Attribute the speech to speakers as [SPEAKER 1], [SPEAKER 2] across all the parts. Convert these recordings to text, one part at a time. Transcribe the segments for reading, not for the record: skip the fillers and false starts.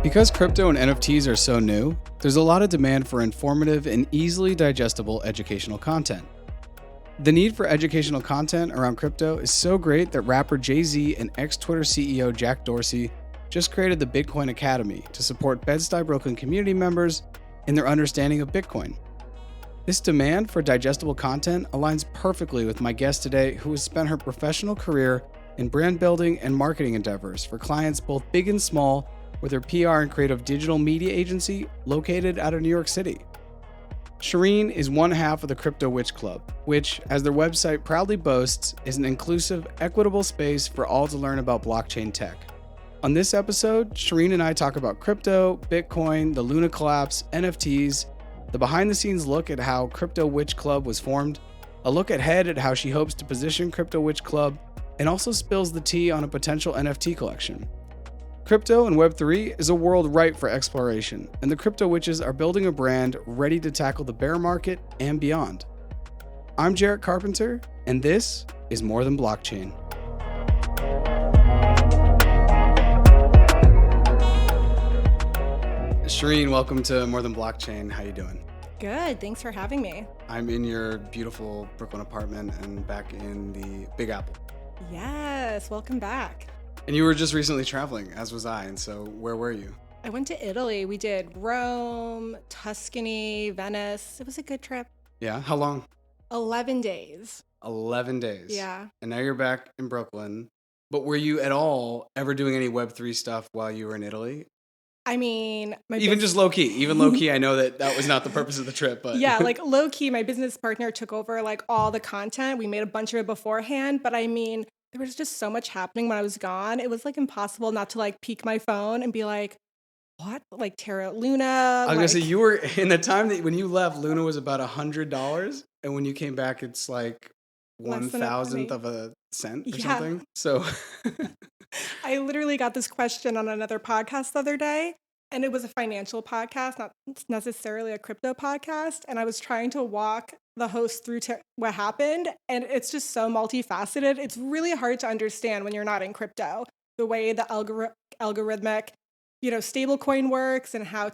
[SPEAKER 1] Because crypto and NFTs are so new, there's a lot of demand for informative and easily digestible educational content. The need for educational content around crypto is so great that rapper Jay-Z and ex-Twitter CEO Jack Dorsey just created the Bitcoin Academy to support Bed-Stuy Brooklyn community members in their understanding of Bitcoin. This demand for digestible content aligns perfectly with my guest today, who has spent her professional career in brand building and marketing endeavors for clients both big and small, with her PR and creative digital media agency located out of New York City. Shirin is one half of the Crypto Witch Club, which, as their website proudly boasts, is an inclusive, equitable space for all to learn about blockchain tech. On this episode, Shirin and I talk about crypto, Bitcoin, the Luna collapse, NFTs, the behind-the-scenes look at how Crypto Witch Club was formed, a look ahead at how she hopes to position Crypto Witch Club, and also spills the tea on a potential NFT collection. Crypto and Web3 is a world ripe for exploration, and the Crypto Witches are building a brand ready to tackle the bear market and beyond. I'm Jarrett Carpenter, and this is More Than Blockchain. Shirin, welcome to More Than Blockchain. How you doing?
[SPEAKER 2] Good. Thanks for having me.
[SPEAKER 1] I'm in your beautiful Brooklyn apartment and back in the Big Apple.
[SPEAKER 2] Yes. Welcome back.
[SPEAKER 1] And you were just recently traveling, as was I. And so where were you?
[SPEAKER 2] I went to Italy. We did Rome, Tuscany, Venice. It was a good trip.
[SPEAKER 1] Yeah. How long?
[SPEAKER 2] 11 days.
[SPEAKER 1] 11 days.
[SPEAKER 2] Yeah.
[SPEAKER 1] And now you're back in Brooklyn. But were you at all ever doing any Web3 stuff while you were in Italy?
[SPEAKER 2] I mean,
[SPEAKER 1] just low key. Even low key, I know that was not the purpose of the trip, but
[SPEAKER 2] yeah, like low key, my business partner took over like all the content. We made a bunch of it beforehand, but I mean, there was just so much happening when I was gone. It was like impossible not to like peek my phone and be like, what? Like Terra Luna.
[SPEAKER 1] I was gonna say, you were in the time that when you left, Luna was about $100, and when you came back, it's like 1,000th of a cent or something. So
[SPEAKER 2] I literally got this question on another podcast the other day, and it was a financial podcast, not necessarily a crypto podcast. And I was trying to walk the host through to what happened, and it's just so multifaceted. It's really hard to understand when you're not in crypto, the way the algorithmic, stablecoin works and how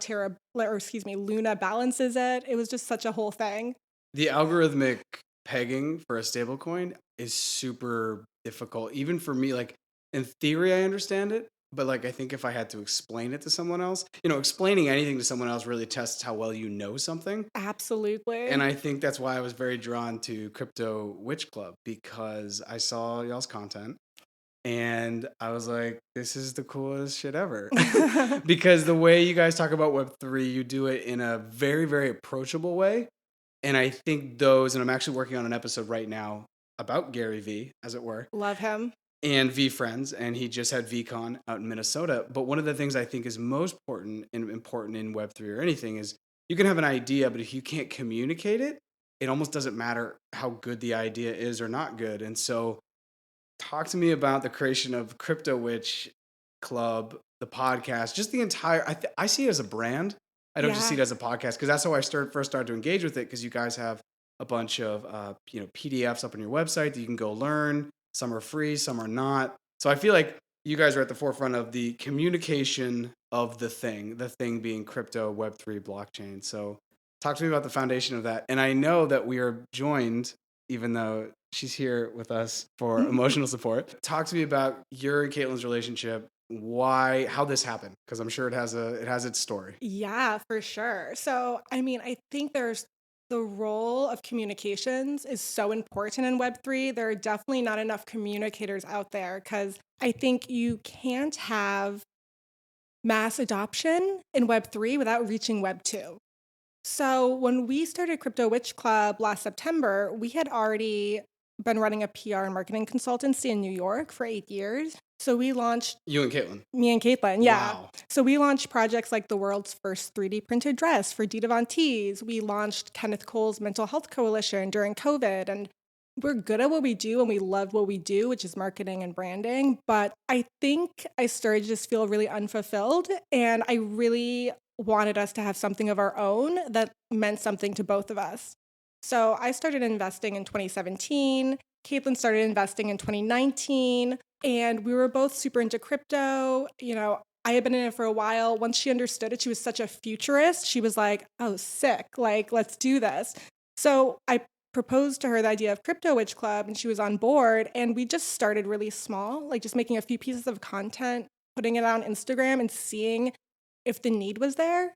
[SPEAKER 2] Luna balances it. It was just such a whole thing.
[SPEAKER 1] The algorithmic pegging for a stablecoin is super difficult, even for me. Like, in theory, I understand it, but like, I think if I had to explain it to someone else, explaining anything to someone else really tests how well you know something.
[SPEAKER 2] Absolutely.
[SPEAKER 1] And I think that's why I was very drawn to Crypto Witch Club, because I saw y'all's content and I was like, this is the coolest shit ever. Because the way you guys talk about Web3, you do it in a very, very approachable way. And I think and I'm actually working on an episode right now about Gary V, as it were.
[SPEAKER 2] Love him.
[SPEAKER 1] And V Friends, and he just had VCon out in Minnesota. But one of the things I think is most important in Web3 or anything is you can have an idea, but if you can't communicate it, it almost doesn't matter how good the idea is or not good. And so talk to me about the creation of Crypto Witch Club, the podcast, just the entire, I see it as a brand. I don't just see it as a podcast, because that's how I first started to engage with it, because you guys have a bunch of PDFs up on your website that you can go learn. Some are free, some are not. So I feel like you guys are at the forefront of the communication of the thing being crypto, Web3, blockchain. So talk to me about the foundation of that. And I know that we are joined, even though she's here with us for emotional support. Talk to me about your and Caitlin's relationship, how this happened, because I'm sure it has its story.
[SPEAKER 2] Yeah, for sure. So, I mean, I think the role of communications is so important in Web3. There are definitely not enough communicators out there, because I think you can't have mass adoption in Web3 without reaching Web2. So when we started Crypto Witch Club last September, we had already been running a PR and marketing consultancy in New York for 8 years. So we launched...
[SPEAKER 1] You and Caitlin?
[SPEAKER 2] Me and Caitlin, yeah.
[SPEAKER 1] Wow.
[SPEAKER 2] So we launched projects like the world's first 3D printed dress for Dita Von Teese. We launched Kenneth Cole's Mental Health Coalition during COVID. And we're good at what we do and we love what we do, which is marketing and branding. But I think I started to just feel really unfulfilled. And I really wanted us to have something of our own that meant something to both of us. So I started investing in 2017. Caitlin started investing in 2019. And we were both super into crypto. I had been in it for a while. Once she understood it, she was such a futurist. She was like, oh, sick. Like, let's do this. So I proposed to her the idea of Crypto Witch Club, and she was on board. And we just started really small, like just making a few pieces of content, putting it on Instagram and seeing if the need was there.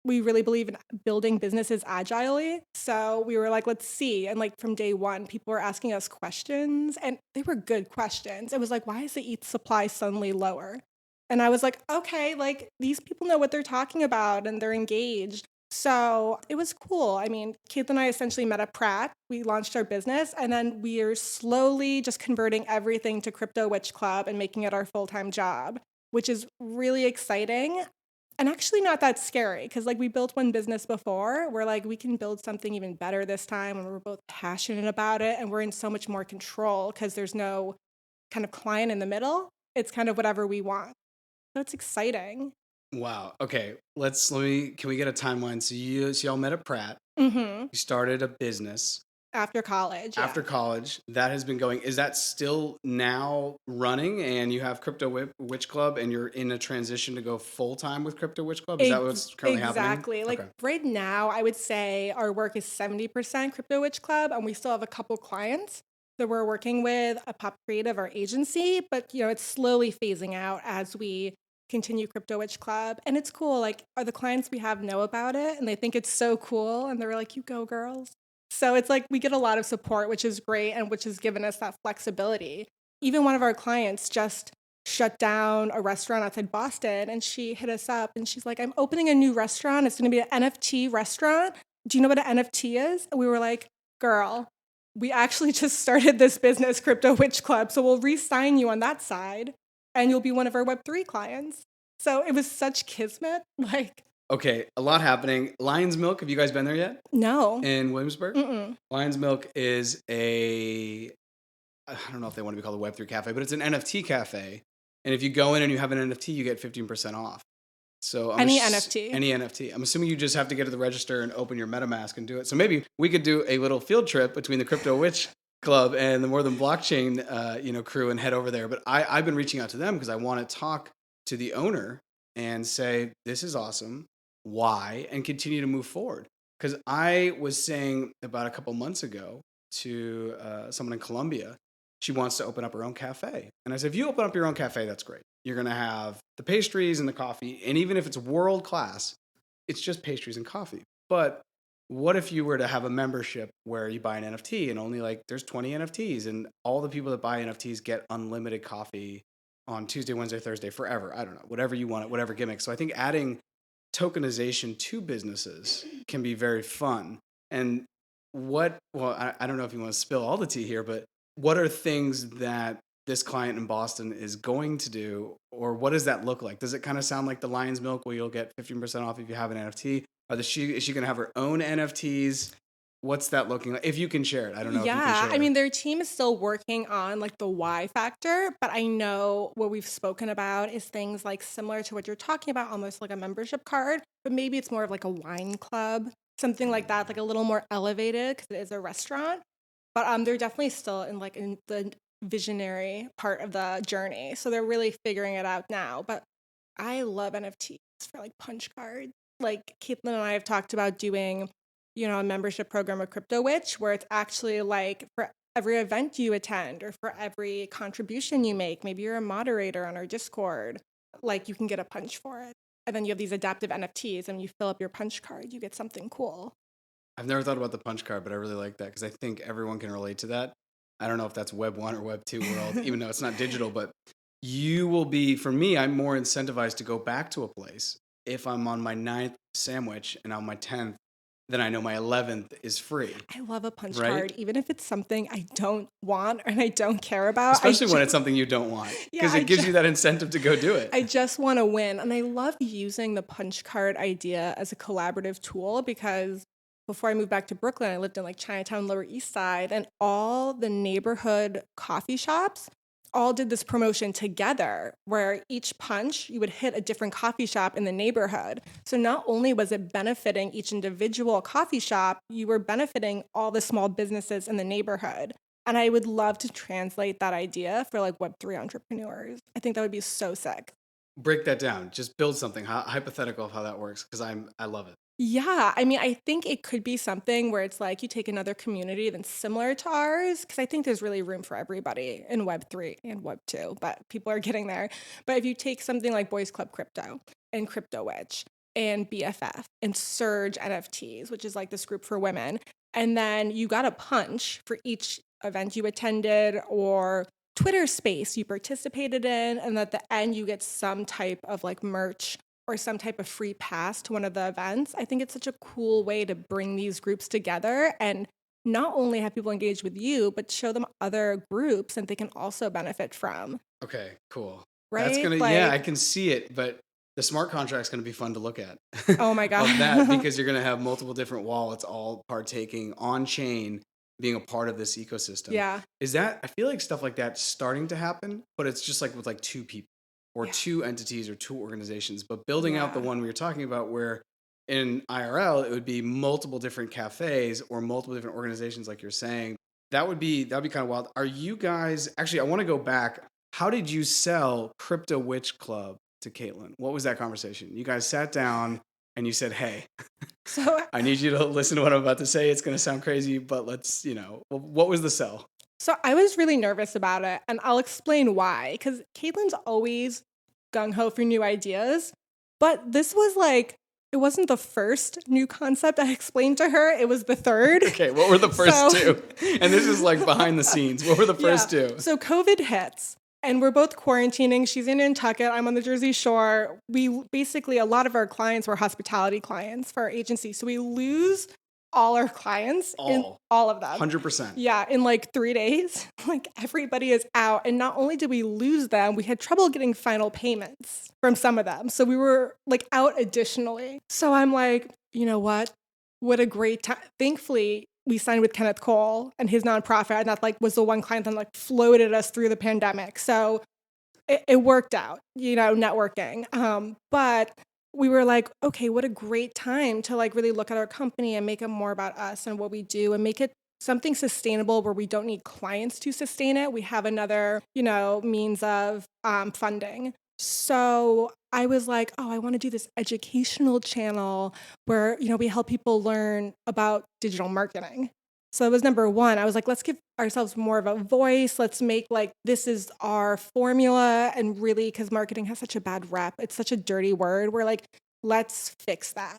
[SPEAKER 2] We really believe in building businesses agilely. So we were like, let's see. And like from day one, people were asking us questions, and they were good questions. It was like, why is the ETH supply suddenly lower? And I was like, okay, like these people know what they're talking about and they're engaged. So it was cool. I mean, Keith and I essentially met at Pratt. We launched our business, and then we are slowly just converting everything to Crypto Witch Club and making it our full-time job, which is really exciting and actually not that scary, because like we built one business before. We're like, we can build something even better this time, and we're both passionate about it, and we're in so much more control because there's no kind of client in the middle. It's kind of whatever we want. So it's exciting.
[SPEAKER 1] Wow. Okay. Can we get a timeline? So y'all met at Pratt.
[SPEAKER 2] Mm-hmm.
[SPEAKER 1] You started a business
[SPEAKER 2] After college, yeah.
[SPEAKER 1] after college. That has been going. Is that still now running? And you have Witch Club, and you're in a transition to go full time with Crypto Witch Club? Is that what's currently happening?
[SPEAKER 2] Exactly. Like right now, I would say our work is 70% Crypto Witch Club, and we still have a couple clients that we're working with, a Pop Creative, our agency, but it's slowly phasing out as we continue Crypto Witch Club. And it's cool. Like, the clients we have know about it, and they think it's so cool, and they're like, you go, girls. So it's like we get a lot of support, which is great, and which has given us that flexibility. Even one of our clients just shut down a restaurant outside Boston, and she hit us up and she's like, I'm opening a new restaurant. It's going to be an NFT restaurant. Do you know what an NFT is? And we were like, girl, we actually just started this business, Crypto Witch Club. So we'll re-sign you on that side, and you'll be one of our Web3 clients. So it was such kismet. Like,
[SPEAKER 1] okay, a lot happening. Lion's Milk, have you guys been there yet?
[SPEAKER 2] no.
[SPEAKER 1] In Williamsburg?
[SPEAKER 2] Mm-mm.
[SPEAKER 1] Lion's Milk is I don't know if they want to be called a Web3 cafe, but it's an NFT cafe. And if you go in and you have an NFT, you get 15% off. So
[SPEAKER 2] Any NFT.
[SPEAKER 1] Any NFT. I'm assuming you just have to get to the register and open your MetaMask and do it. So maybe we could do a little field trip between the Crypto Witch Club and the More Than Blockchain crew and head over there. But I've been reaching out to them because I want to talk to the owner and say, this is awesome. Why? And continue to move forward. Because I was saying about a couple months ago to someone in Colombia, she wants to open up her own cafe. And I said, if you open up your own cafe, that's great. You're going to have the pastries and the coffee. And even if it's world class, it's just pastries and coffee. But what if you were to have a membership where you buy an NFT and only there's 20 NFTs, and all the people that buy NFTs get unlimited coffee on Tuesday, Wednesday, Thursday, forever. I don't know, whatever you want, whatever gimmick. So I think adding tokenization to businesses can be very fun. And I don't know if you want to spill all the tea here, but what are things that this client in Boston is going to do, or what does that look like? Does it kind of sound like the Lion's Milk where you'll get 15% off if you have an NFT? Is she going to have her own NFTs? What's that looking like? If you can share it. I don't know if you can share it.
[SPEAKER 2] I mean, their team is still working on the why factor, but I know what we've spoken about is things similar to what you're talking about, almost like a membership card, but maybe it's more of a wine club, something like that, a little more elevated because it is a restaurant. But they're definitely still in the visionary part of the journey. So they're really figuring it out now. But I love NFTs for punch cards. Caitlin and I have talked about doing, a membership program with Crypto Witch where it's actually for every event you attend or for every contribution you make, maybe you're a moderator on our Discord, you can get a punch for it. And then you have these adaptive NFTs, and you fill up your punch card, you get something cool.
[SPEAKER 1] I've never thought about the punch card, but I really like that because I think everyone can relate to that. I don't know if that's Web 1 or Web 2 world, even though it's not digital, but you will be, for me, I'm more incentivized to go back to a place if I'm on my 9th sandwich and on my 10th, then I know my 11th is free.
[SPEAKER 2] I love a punch card, even if it's something I don't want and I don't care about.
[SPEAKER 1] Especially when it's something you don't want, because it gives you that incentive to go do it.
[SPEAKER 2] I just want to win. And I love using the punch card idea as a collaborative tool because before I moved back to Brooklyn, I lived in Chinatown, Lower East Side, and all the neighborhood coffee shops all did this promotion together where each punch, you would hit a different coffee shop in the neighborhood. So not only was it benefiting each individual coffee shop, you were benefiting all the small businesses in the neighborhood. And I would love to translate that idea for Web3 entrepreneurs. I think that would be so sick.
[SPEAKER 1] Break that down. Just build something hypothetical of how that works, because I love it.
[SPEAKER 2] Yeah, I mean, I think it could be something where it's like you take another community that's similar to ours, because I think there's really room for everybody in Web3 and Web2, but people are getting there. But if you take something like Boys Club Crypto and Crypto Witch and BFF and Surge NFTs, which is like this group for women, and then you got a punch for each event you attended or Twitter space you participated in, and at the end you get some type of like merch or some type of free pass to one of the events. I think it's such a cool way to bring these groups together and not only have people engage with you, but show them other groups that they can also benefit from.
[SPEAKER 1] Okay, cool. That's
[SPEAKER 2] Right?
[SPEAKER 1] yeah, I
[SPEAKER 2] Like,
[SPEAKER 1] can see it, but the smart contract's gonna be fun to look at
[SPEAKER 2] oh my
[SPEAKER 1] of that,
[SPEAKER 2] God.
[SPEAKER 1] because you're gonna have multiple different wallets all partaking on chain, being a part of this ecosystem.
[SPEAKER 2] Yeah.
[SPEAKER 1] Is that, I feel like stuff like that's starting to happen, but it's just like with like two people or
[SPEAKER 2] Yeah.
[SPEAKER 1] two entities or two organizations. But building out the
[SPEAKER 2] Yeah.
[SPEAKER 1] one we were talking about, where in IRL it would be multiple different cafes or multiple different organizations, like you're saying. That'd be kind of wild. Are you guys actually? I want to go back. How did you sell Crypto Witch Club to Caitlin? What was that conversation? You guys sat down and you said, "Hey,
[SPEAKER 2] So
[SPEAKER 1] I need you to listen to what I'm about to say. It's going to sound crazy, but let's, what was the sell?"
[SPEAKER 2] so I was really nervous about it, and I'll explain why. Because Caitlin's always gung ho for new ideas, but this was like it wasn't the first new concept I explained to her. It was the third.
[SPEAKER 1] Okay, what were the first
[SPEAKER 2] So-
[SPEAKER 1] two? And this is like behind the scenes. What were the first two?
[SPEAKER 2] So COVID hits. And we're both quarantining. She's in Nantucket. I'm on the Jersey Shore. We basically, a lot of our clients were hospitality clients for our agency. So we lose all our clients, all of them.
[SPEAKER 1] 100%.
[SPEAKER 2] Yeah, in like 3 days. Like everybody is out. And not only did we lose them, we had trouble getting final payments from some of them. So we were like out additionally. So I'm like, you know what? What a great time. Thankfully, we signed with Kenneth Cole and his nonprofit, and that like was the one client that like floated us through the pandemic. So it worked out, networking. But we were like, okay, what a great time to like really look at our company and make it more about us and what we do and make it something sustainable where we don't need clients to sustain it. We have another, means of funding. So I was like, oh, I want to do this educational channel where, we help people learn about digital marketing. So that was number one. I was like, let's give ourselves more of a voice. Let's make like, this is our formula. And really, because marketing has such a bad rep, it's such a dirty word. We're like, let's fix that.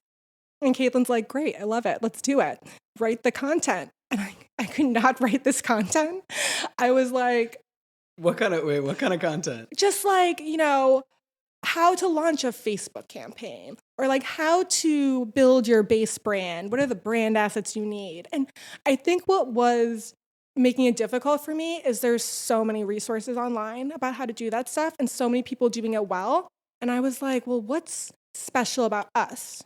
[SPEAKER 2] And Caitlin's like, great, I love it. Let's do it. Write the content. And I could not write this content. I was like,
[SPEAKER 1] What kind of content?
[SPEAKER 2] just like, how to launch a Facebook campaign or like how to build your base brand. What are the brand assets you need? And I think what was making it difficult for me is there's so many resources online about how to do that stuff and so many people doing it well. And I was like, well, what's special about us?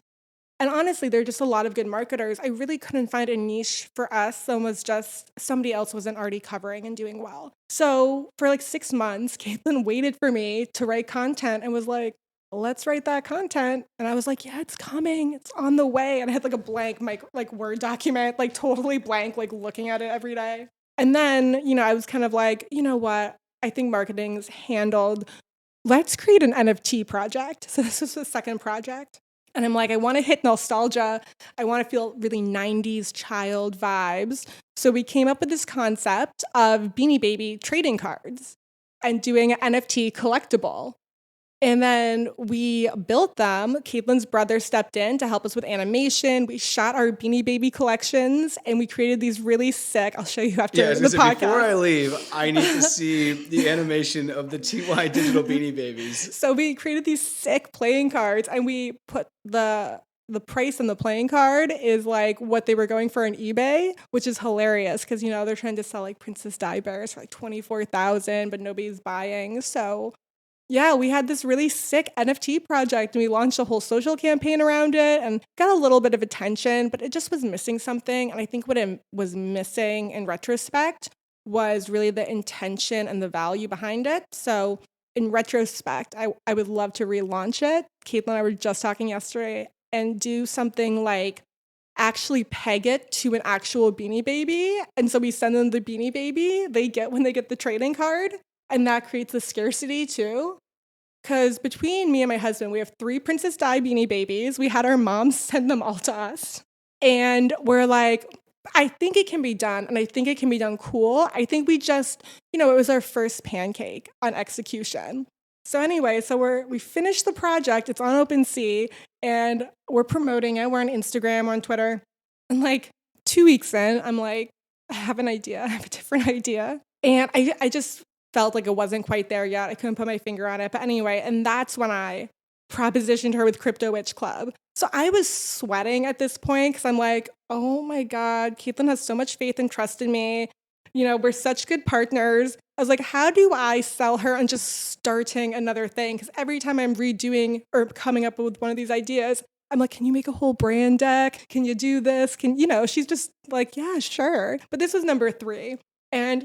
[SPEAKER 2] And honestly, there are just a lot of good marketers. I really couldn't find a niche for us that was just somebody else wasn't already covering and doing well. So for like 6 months, Caitlin waited for me to write content and was like, let's write that content. And I was like, yeah, it's coming. It's on the way. And I had like a blank like Word document, like totally blank, like looking at it every day. And then, I was kind of like, you know what? I think marketing's handled. Let's create an NFT project. So this was the second project. And I'm like, I want to hit nostalgia. I want to feel really 90s child vibes. So we came up with this concept of Beanie Baby trading cards and doing an NFT collectible. And then we built them. Caitlin's brother stepped in to help us with animation. We shot our Beanie Baby collections, and we created these really sick. I'll show you after the podcast.
[SPEAKER 1] Before I leave, I need to see the animation of the TY digital Beanie Babies.
[SPEAKER 2] So we created these sick playing cards, and we put the price on the playing card is like what they were going for on eBay, which is hilarious because they're trying to sell like Princess Di Bears for like $24,000, but nobody's buying. So yeah, we had this really sick NFT project and we launched a whole social campaign around it and got a little bit of attention, but it just was missing something. And I think what it was missing in retrospect was really the intention and the value behind it. So in retrospect, I would love to relaunch it. Caitlin and I were just talking yesterday and do something like actually peg it to an actual Beanie Baby. And so we send them the Beanie Baby they get when they get the trading card. And that creates a scarcity too. Because between me and my husband, we have 3 Princess Di beanie babies. We had our moms send them all to us. And we're like, I think it can be done. And I think it can be done cool. I think we just, it was our first pancake on execution. So anyway, we finished the project. It's on OpenSea and we're promoting it. We're on Instagram, we're on Twitter. And like 2 weeks in, I'm like, I have an idea. I have a different idea. And I just felt like it wasn't quite there yet. I couldn't put my finger on it. But anyway, and that's when I propositioned her with Crypto Witch Club. So I was sweating at this point because I'm like, oh my God, Caitlin has so much faith and trust in me. We're such good partners. I was like, how do I sell her on just starting another thing? Because every time I'm redoing or coming up with one of these ideas, I'm like, can you make a whole brand deck? Can you do this? She's just like, yeah, sure. But this was number 3. And,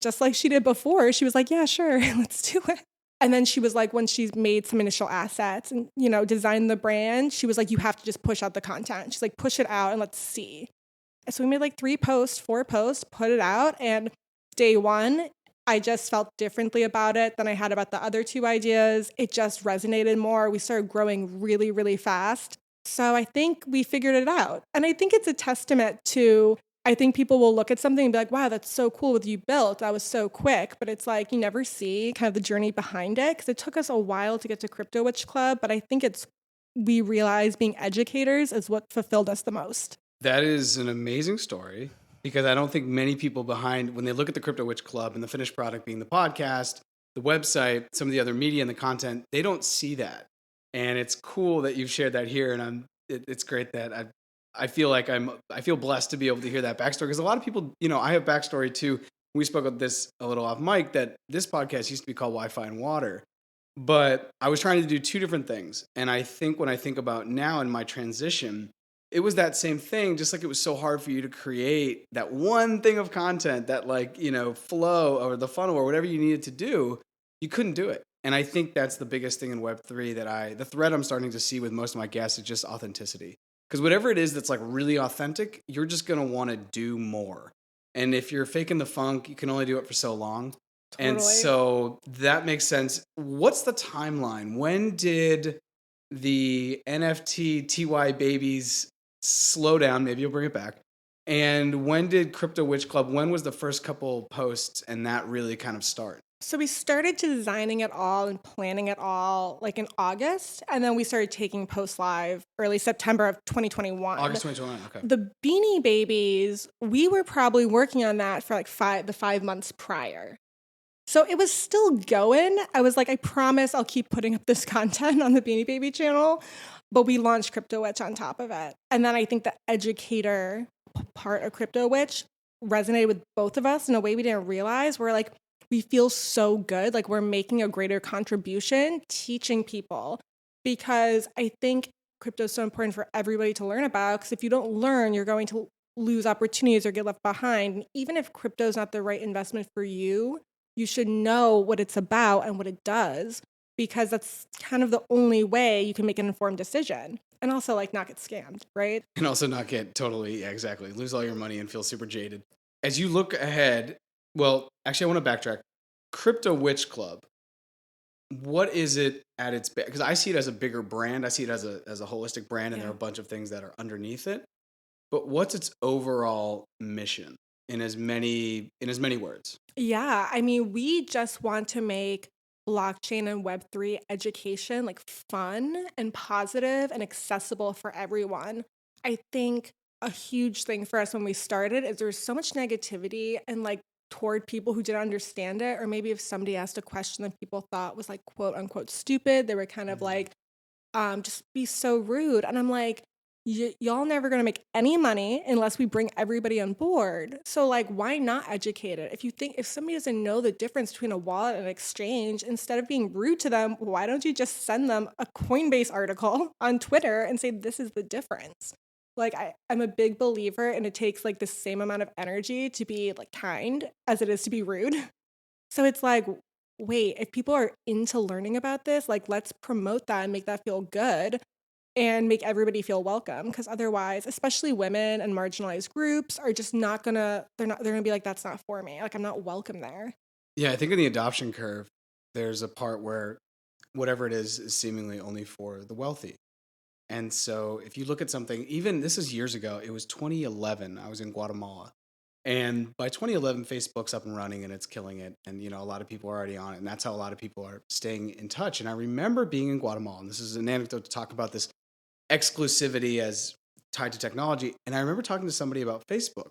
[SPEAKER 2] just like she did before, she was like, yeah, sure, let's do it. And then she was like, when she's made some initial assets and, designed the brand, she was like, you have to just push out the content. She's like, push it out and let's see. And so we made like 3 posts, 4 posts, put it out. And day 1, I just felt differently about it than I had about the other 2 ideas. It just resonated more. We started growing really, really fast. So I think we figured it out. And I think it's a testament to, I think people will look at something and be like, wow, that's so cool what you built. That was so quick. But it's like you never see kind of the journey behind it because it took us a while to get to Crypto Witch Club. But I think we realized being educators is what fulfilled us the most.
[SPEAKER 1] That is an amazing story because I don't think many people when they look at the Crypto Witch Club and the finished product being the podcast, the website, some of the other media and the content, they don't see that. And it's cool that you've shared that here. And it's great that I feel like I feel blessed to be able to hear that backstory because a lot of people, I have backstory too. We spoke about this a little off mic that this podcast used to be called Wi-Fi and Water, but I was trying to do 2 different things. And I think when I think about now in my transition, it was that same thing, just like it was so hard for you to create that one thing of content that flow or the funnel or whatever you needed to do, you couldn't do it. And I think that's the biggest thing in Web3 the thread I'm starting to see with most of my guests is just authenticity. Because whatever it is that's like really authentic, you're just going to want to do more. And if you're faking the funk, you can only do it for so long. Totally. And so that makes sense. What's the timeline? When did the NFT TY babies slow down? Maybe you'll bring it back. And when did Crypto Witch Club, when was the first couple posts and that really kind of start?
[SPEAKER 2] So we started designing it all and planning it all like in August. And then we started taking posts live early September of 2021.
[SPEAKER 1] August 2021, okay.
[SPEAKER 2] The Beanie Babies, we were probably working on that for like 5 months prior. So it was still going. I was like, I promise I'll keep putting up this content on the Beanie Baby channel. But we launched Crypto Witch on top of it. And then I think the educator part of Crypto Witch resonated with both of us in a way we didn't realize. We're like, we feel so good, like we're making a greater contribution teaching people, because I think crypto is so important for everybody to learn about, because if you don't learn, you're going to lose opportunities or get left behind. And even if crypto is not the right investment for you, you should know what it's about and what it does, because that's kind of the only way you can make an informed decision. And also like not get scammed, right?
[SPEAKER 1] And also not get totally, yeah, exactly, lose all your money and feel super jaded. As you look ahead, well, actually, I want to backtrack. Crypto Witch Club, what is it at its best? Because I see it as a bigger brand. I see it as a holistic brand, and there are a bunch of things that are underneath it. But what's its overall mission in as many words?
[SPEAKER 2] Yeah, I mean, we just want to make blockchain and Web3 education like fun and positive and accessible for everyone. I think a huge thing for us when we started is there was so much negativity and like toward people who didn't understand it, or maybe if somebody asked a question that people thought was like quote unquote stupid, they were kind of like just be so rude. And I'm like, y'all never gonna make any money unless we bring everybody on board. So like, why not educate it? If somebody doesn't know the difference between a wallet and an exchange, instead of being rude to them, why don't you just send them a Coinbase article on Twitter and say, this is the difference? Like, I'm a big believer, and it takes like the same amount of energy to be like kind as it is to be rude. So it's like, wait, if people are into learning about this, like let's promote that and make that feel good and make everybody feel welcome. Because otherwise, especially women and marginalized groups are just they're gonna be like, that's not for me. Like, I'm not welcome there.
[SPEAKER 1] Yeah, I think in the adoption curve, there's a part where whatever it is seemingly only for the wealthy. And so if you look at something, even this is years ago, it was 2011. I was in Guatemala. And by 2011, Facebook's up and running and it's killing it. And, a lot of people are already on it. And that's how a lot of people are staying in touch. And I remember being in Guatemala, and this is an anecdote to talk about this exclusivity as tied to technology. And I remember talking to somebody about Facebook.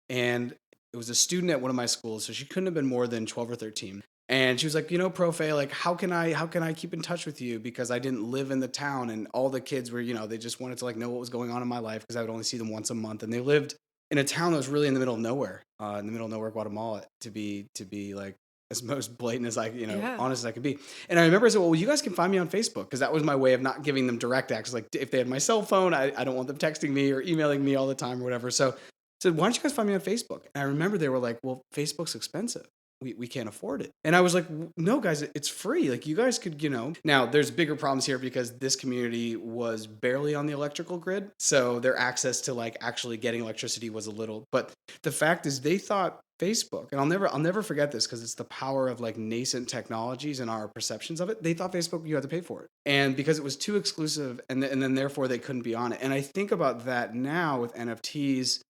[SPEAKER 1] And it was a student at one of my schools. So she couldn't have been more than 12 or 13. And she was like, Profe, like, how can I keep in touch with you? Because I didn't live in the town, and all the kids were, they just wanted to like know what was going on in my life because I would only see them once a month. And they lived in a town that was really in the middle of nowhere, Guatemala, to be like as most blatant as
[SPEAKER 2] Yeah.
[SPEAKER 1] honest as I could be. And I remember I said, well, you guys can find me on Facebook, because that was my way of not giving them direct access. Like if they had my cell phone, I don't want them texting me or emailing me all the time or whatever. So I said, why don't you guys find me on Facebook? And I remember they were like, well, Facebook's expensive. We can't afford it. And I was like, no, guys, it's free. Like you guys could, Now there's bigger problems here because this community was barely on the electrical grid. So their access to like actually getting electricity was a little, but the fact is they thought Facebook, and I'll never forget this because it's the power of like nascent technologies and our perceptions of it. They thought Facebook, you had to pay for it. And because it was too exclusive, and then therefore they couldn't be on it. And I think about that now with NFTs,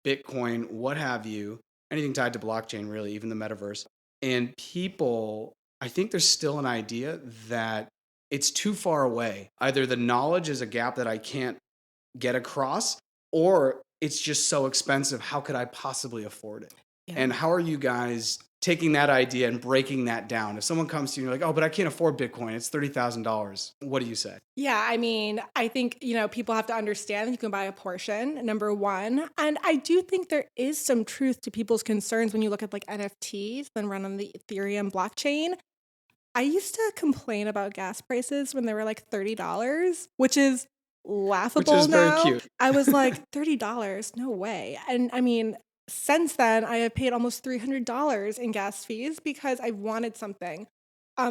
[SPEAKER 1] Bitcoin, what have you, anything tied to blockchain, really, even the metaverse. And people, I think there's still an idea that it's too far away. Either the knowledge is a gap that I can't get across, or it's just so expensive. How could I possibly afford it?
[SPEAKER 2] Yeah.
[SPEAKER 1] And how are you guys taking that idea and breaking that down? If someone comes to you and you're like, oh, but I can't afford Bitcoin, it's $30,000. What do you say?
[SPEAKER 2] Yeah, I mean, I think, people have to understand that you can buy a portion, number one. And I do think there is some truth to people's concerns when you look at like NFTs and run on the Ethereum blockchain. I used to complain about gas prices when they were like $30, which is laughable
[SPEAKER 1] Which is very
[SPEAKER 2] now.
[SPEAKER 1] cute.
[SPEAKER 2] I was like, $30? No way. And I mean, since then, I have paid almost $300 in gas fees because I wanted something.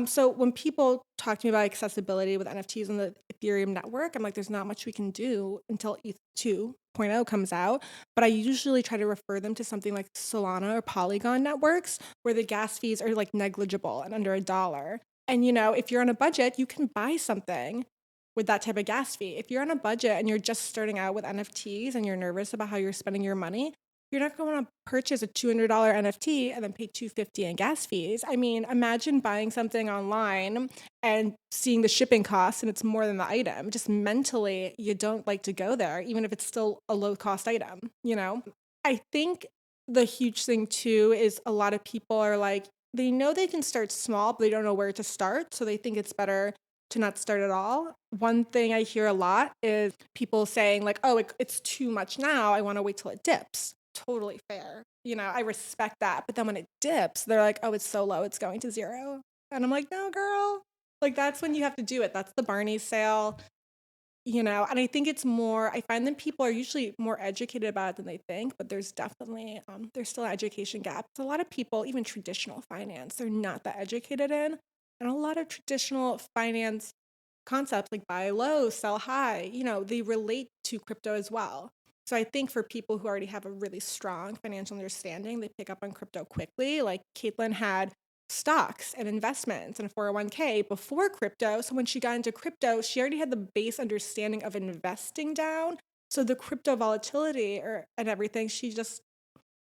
[SPEAKER 2] So when people talk to me about accessibility with NFTs and the Ethereum network, I'm like, there's not much we can do until ETH 2.0 comes out. But I usually try to refer them to something like Solana or Polygon networks, where the gas fees are like negligible and under $1. And if you're on a budget, you can buy something with that type of gas fee. If you're on a budget and you're just starting out with NFTs and you're nervous about how you're spending your money, you're not going to purchase a $200 NFT and then pay $250 in gas fees. I mean, imagine buying something online and seeing the shipping costs and it's more than the item. Just mentally, you don't like to go there, even if it's still a low-cost item, I think the huge thing too is a lot of people are like, they know they can start small, but they don't know where to start. So they think it's better to not start at all. One thing I hear a lot is people saying like, oh, it's too much now. I want to wait till it dips. Totally fair. I respect that. But then when it dips, they're like, oh, it's so low, it's going to zero. And I'm like, no, girl. Like, that's when you have to do it. That's the Barney sale, and I think it's more, I find that people are usually more educated about it than they think, but there's definitely, there's still an education gap. So a lot of people, even traditional finance, they're not that educated in. And a lot of traditional finance concepts like buy low, sell high, they relate to crypto as well. So I think for people who already have a really strong financial understanding, they pick up on crypto quickly. Like Caitlin had stocks and investments and a 401k before crypto. So when she got into crypto, she already had the base understanding of investing down. So the crypto volatility and everything, she just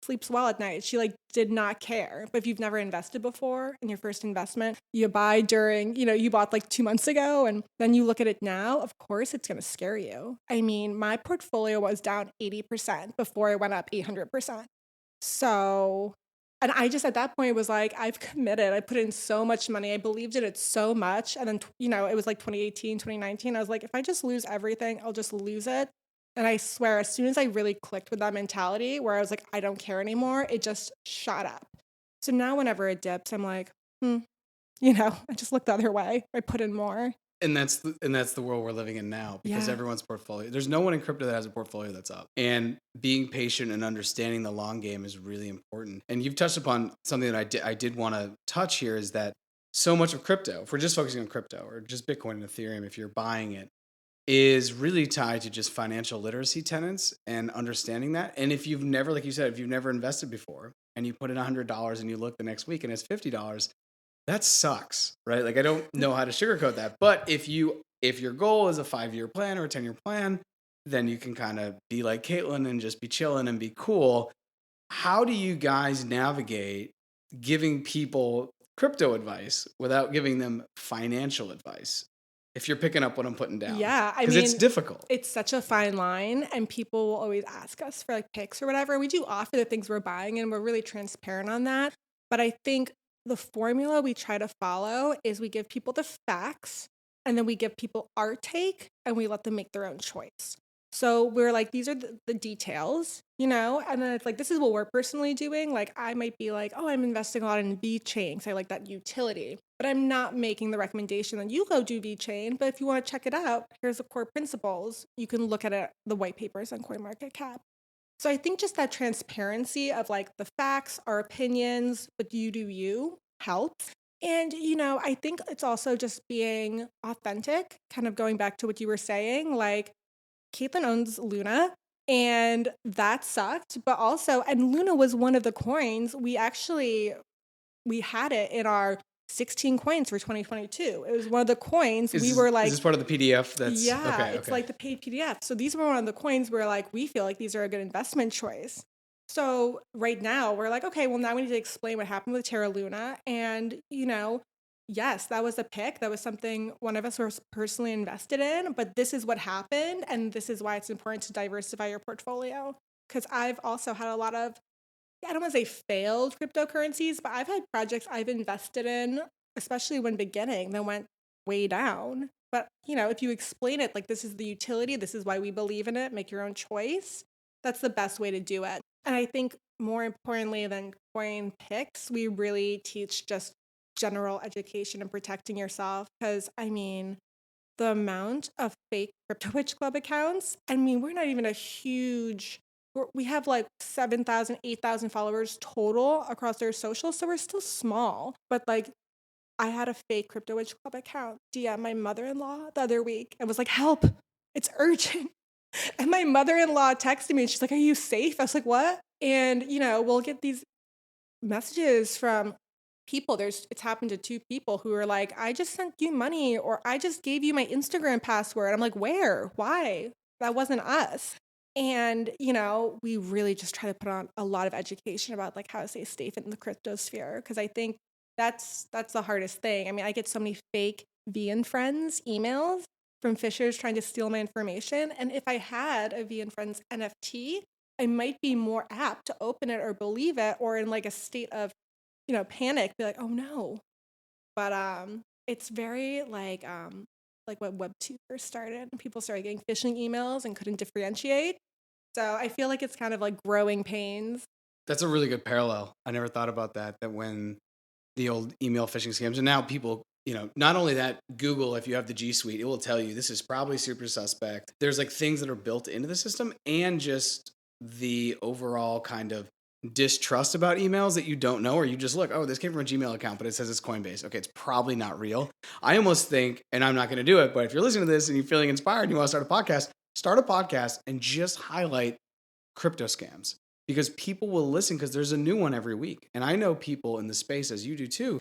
[SPEAKER 2] sleeps well at night. She like did not care. But if you've never invested before in your first investment, you buy during, you bought like 2 months ago and then you look at it now, of course it's going to scare you. I mean, my portfolio was down 80% before it went up 800%. So, and I just at that point was like, I've committed. I put in so much money. I believed in it so much. And then, it was like 2018, 2019. I was like, if I just lose everything, I'll just lose it. And I swear, as soon as I really clicked with that mentality where I was like, I don't care anymore, it just shot up. So now whenever it dips, I'm like, I just look the other way. I put in more.
[SPEAKER 1] And that's the world we're living in now, because everyone's portfolio, there's no one in crypto that has a portfolio that's up. And being patient and understanding the long game is really important. And you've touched upon something that I did want to touch here, is that so much of crypto, if we're just focusing on crypto or just Bitcoin and Ethereum, if you're buying it, is really tied to just financial literacy tenets and understanding that. And if you've never, like you said, if you've never invested before and you put in $100 and you look the next week and it's $50, that sucks, right? Like I don't know how to sugarcoat that. But if your goal is a 5-year plan or a 10-year plan, then you can kind of be like Caitlin and just be chilling and be cool. How do you guys navigate giving people crypto advice without giving them financial advice? If you're picking up what I'm putting down.
[SPEAKER 2] Yeah, I
[SPEAKER 1] Because it's
[SPEAKER 2] mean,
[SPEAKER 1] difficult.
[SPEAKER 2] it's such a fine line, and people will always ask us for like picks or whatever. We do offer the things we're buying, and we're really transparent on that. But I think the formula we try to follow is we give people the facts, and then we give people our take, and we let them make their own choice. So we're like, these are the details, and then it's like, this is what we're personally doing. Like, I might be like, oh, I'm investing a lot in VeChain because I like that utility, but I'm not making the recommendation that you go do VeChain. But if you want to check it out, here's the core principles. You can look at it, the white papers on CoinMarketCap. So I think just that transparency of like the facts, our opinions, but you do you helps. And, I think it's also just being authentic, kind of going back to what you were saying, like, Caitlin owns Luna, and that sucked. But also, and Luna was one of the coins we had it in our 16 coins for 2022. It was one of the coins we were like,
[SPEAKER 1] is this part of the PDF? That's
[SPEAKER 2] yeah,
[SPEAKER 1] okay.
[SPEAKER 2] it's like the paid PDF. So these were one of the coins where like we feel like these are a good investment choice. So right now we're like, okay, well now we need to explain what happened with Terra Luna, and yes, that was a pick. That was something one of us was personally invested in, but this is what happened. And this is why it's important to diversify your portfolio. Because I've also had a lot of, I don't want to say failed cryptocurrencies, but I've had projects I've invested in, especially when beginning, that went way down. But, if you explain it, like this is the utility, this is why we believe in it, make your own choice, that's the best way to do it. And I think more importantly than coin picks, we really teach just general education and protecting yourself. Because the amount of fake crypto witch club accounts, we're not even a huge, we have like 7,000, 8,000 followers total across their socials, so we're still small. But like, I had a fake crypto witch club account DM my mother-in-law the other week and was like, help, it's urgent. And my mother-in-law texted me and she's like, are you safe? I was like, what? And we'll get these messages from people. It's happened to 2 people who are like, I just sent you money, or I just gave you my Instagram password. I'm like, where? Why? That wasn't us. And we really just try to put on a lot of education about like how to stay safe in the crypto sphere, because I think that's the hardest thing. I get so many fake VN Friends emails from phishers trying to steal my information, and if I had a VN Friends NFT, I might be more apt to open it or believe it, or in like a state of, panic, be like, oh no. But it's very like when Web2 first started, and people started getting phishing emails and couldn't differentiate. So I feel like it's kind of like growing pains.
[SPEAKER 1] That's a really good parallel. I never thought about that when the old email phishing scams, and now people, not only that, Google, if you have the G Suite, it will tell you this is probably super suspect. There's like things that are built into the system, and just the overall kind of distrust about emails that you don't know, or you just look, oh, this came from a Gmail account, but it says it's Coinbase. Okay, it's probably not real. I almost think, and I'm not going to do it, but if you're listening to this and you're feeling inspired and you want to start a podcast and just highlight crypto scams, because people will listen, because there's a new one every week. And I know people in the space, as you do too,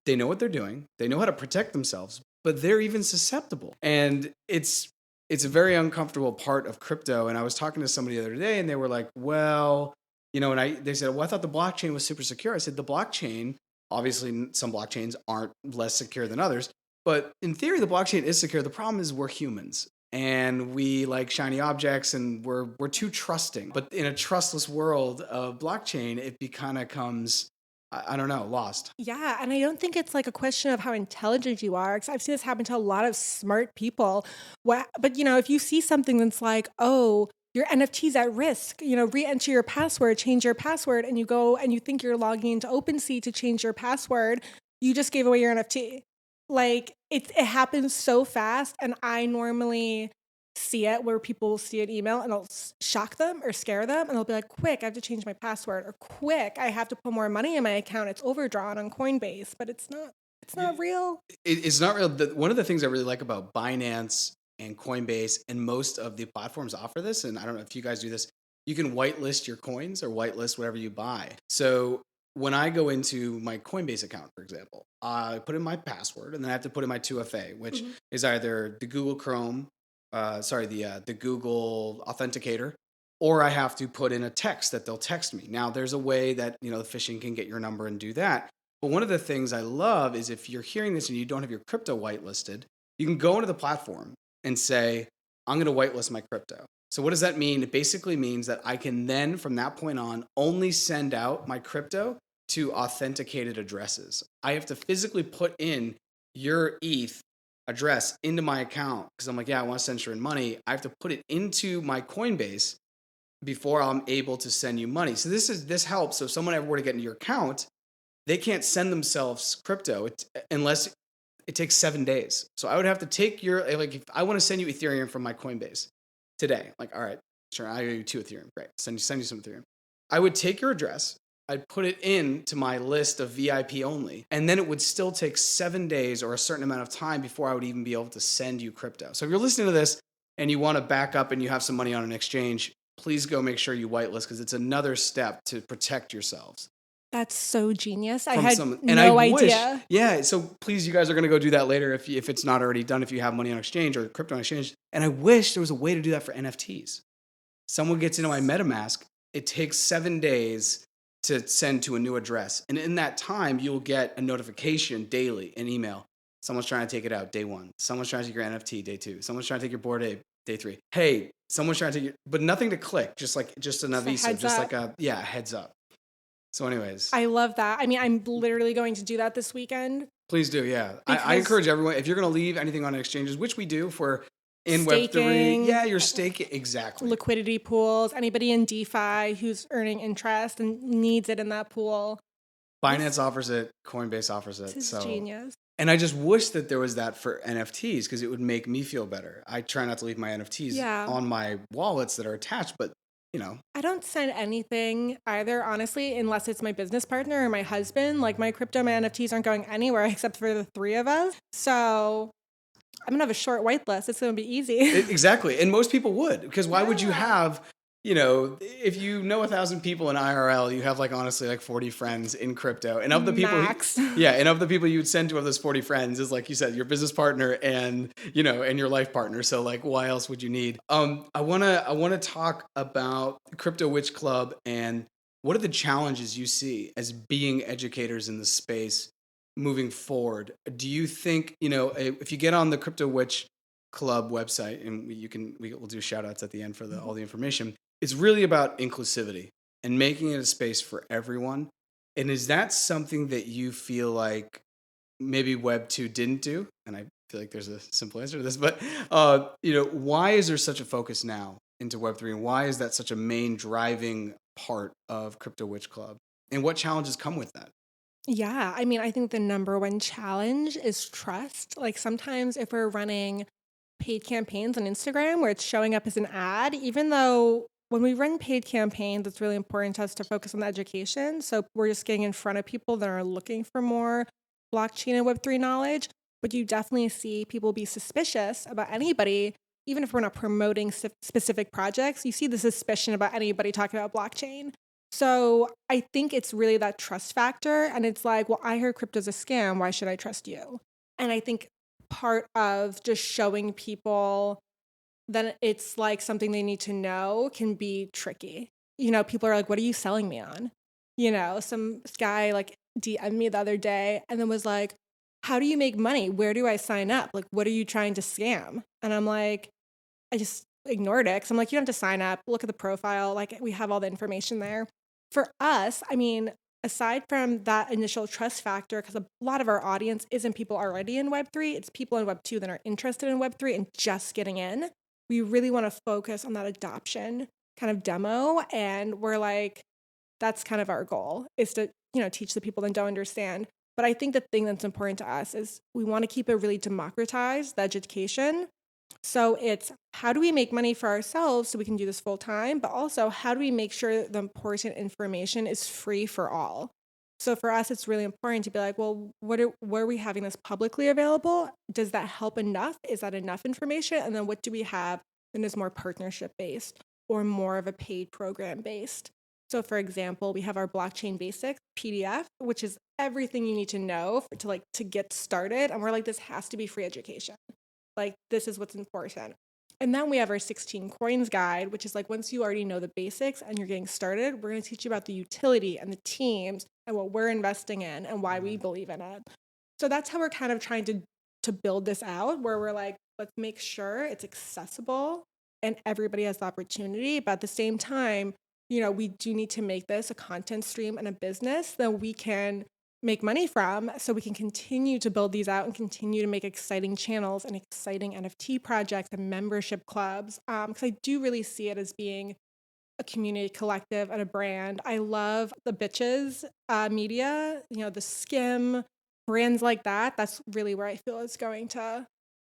[SPEAKER 1] they know what they're doing, they know how to protect themselves, but they're even susceptible. And it's a very uncomfortable part of crypto. And I was talking to somebody the other day, and they were like, well, they said, well, I thought the blockchain was super secure. I said, the blockchain, obviously some blockchains aren't less secure than others, but in theory, the blockchain is secure. The problem is we're humans, and we like shiny objects, and we're too trusting. But in a trustless world of blockchain, it kind of comes, I don't know, lost.
[SPEAKER 2] Yeah, and I don't think it's like a question of how intelligent you are, because I've seen this happen to a lot of smart people. But if you see something that's like, oh, your NFT's at risk, re-enter your password, change your password, and you go and you think you're logging into OpenSea to change your password, you just gave away your NFT. Like it happens so fast, and I normally see it where people will see an email and it'll shock them or scare them, and they'll be like, quick, I have to change my password, or quick, I have to put more money in my account, it's overdrawn on Coinbase. But it's not real.
[SPEAKER 1] It's not real. One of the things I really like about Binance and Coinbase, and most of the platforms offer this, and I don't know if you guys do this, you can whitelist your coins or whitelist whatever you buy. So when I go into my Coinbase account, for example, I put in my password and then I have to put in my 2FA, which is either the Google Chrome, the Google Authenticator, or I have to put in a text that they'll text me. Now, there's a way that, the phishing can get your number and do that. But one of the things I love is if you're hearing this and you don't have your crypto whitelisted, you can go into the platform and say, I'm going to whitelist my crypto. So what does that mean? It basically means that I can then, from that point on, only send out my crypto to authenticated addresses. I have to physically put in your ETH address into my account because I'm like, yeah, I want to send Shirin money. I have to put it into my Coinbase before I'm able to send you money. So this helps. So if someone ever were to get into your account, they can't send themselves crypto unless it takes 7 days. So I would have to take if I want to send you Ethereum from my Coinbase today, like, all right, sure, I owe you 2 Ethereum. Great. Send you some Ethereum. I would take your address. I'd put it into my list of VIP only. And then it would still take 7 days or a certain amount of time before I would even be able to send you crypto. So if you're listening to this and you want to back up and you have some money on an exchange, please go make sure you whitelist because it's another step to protect yourselves.
[SPEAKER 2] That's so genius. I had no idea.
[SPEAKER 1] Yeah, so please, you guys are going to go do that later if it's not already done, if you have money on exchange or crypto on exchange. And I wish there was a way to do that for NFTs. Someone gets into my MetaMask, it takes 7 days to send to a new address. And in that time, you'll get a notification daily, an email. Someone's trying to take it out, day 1. Someone's trying to take your NFT, day 2. Someone's trying to take your Bored Ape, day 3. Hey, someone's trying to take your, but nothing to click, just an aviso, just like a heads up. So anyways.
[SPEAKER 2] I love that. I mean, I'm literally going to do that this weekend.
[SPEAKER 1] Please do, yeah. I encourage everyone, if you're going to leave anything on exchanges, which we do for in Web3. Yeah, you're staking, exactly.
[SPEAKER 2] Liquidity pools, anybody in DeFi who's earning interest and needs it in that pool.
[SPEAKER 1] Binance offers it, Coinbase offers it.
[SPEAKER 2] This is genius.
[SPEAKER 1] And I just wish that there was that for NFTs because it would make me feel better. I try not to leave my NFTs on my wallets that are attached, but
[SPEAKER 2] I don't send anything either, honestly, unless it's my business partner or my husband. Like my crypto, my NFTs aren't going anywhere except for the 3 of us. So I'm going to have a short whitelist. It's going to be easy.
[SPEAKER 1] Exactly. And most people would, because why would you have, if you know 1,000 people in IRL, you have honestly 40 friends in crypto. And of the people, and of the people you would send to of those 40 friends is like you said, your business partner and, and your life partner. So why else would you need? I want to talk about Crypto Witch Club and what are the challenges you see as being educators in the space moving forward. Do you think, if you get on the Crypto Witch Club website and we'll do shout outs at the end for all the information. It's really about inclusivity and making it a space for everyone. And is that something that you feel like maybe Web2 didn't do? And I feel like there's a simple answer to this, but why is there such a focus now into Web3 and why is that such a main driving part of Crypto Witch Club? And what challenges come with that?
[SPEAKER 2] Yeah, I mean, I think the number one challenge is trust. Sometimes if we're running paid campaigns on Instagram where it's showing up as an ad, even though when we run paid campaigns, it's really important to us to focus on the education. So we're just getting in front of people that are looking for more blockchain and Web3 knowledge. But you definitely see people be suspicious about anybody, even if we're not promoting specific projects. You see the suspicion about anybody talking about blockchain. So I think it's really that trust factor. And it's like, well, I heard crypto's a scam. Why should I trust you? And I think part of just showing people that it's something they need to know can be tricky. People are like, what are you selling me on? Some guy DM'd me the other day and then was like, how do you make money? Where do I sign up? What are you trying to scam? And I'm like, I just ignored it because I'm like, you don't have to sign up. Look at the profile. We have all the information there. For us, I mean, aside from that initial trust factor, because a lot of our audience isn't people already in Web3, it's people in Web2 that are interested in Web3 and just getting in. We really want to focus on that adoption kind of demo. And we're that's kind of our goal is to, teach the people that don't understand. But I think the thing that's important to us is we want to keep it really democratized, the education. So it's how do we make money for ourselves so we can do this full time, but also how do we make sure the important information is free for all? So for us, it's really important to be like, well, where are we having this publicly available? Does that help enough? Is that enough information? And then what do we have that is more partnership based or more of a paid program based? So for example, we have our blockchain basics PDF, which is everything you need to know to get started. And we're like, this has to be free education. Like, this is what's important. And then we have our 16 coins guide, which is like, once you already know the basics and you're getting started, we're going to teach you about the utility and the teams and what we're investing in and why we believe in it. So that's how we're kind of trying to build this out, where we're like, let's make sure it's accessible and everybody has the opportunity. But at the same time, we do need to make this a content stream and a business that we can make money from, so we can continue to build these out and continue to make exciting channels and exciting NFT projects and membership clubs. Because I do really see it as being a community collective and a brand. I love the bitches media, the skim brands like that. That's really where I feel is going to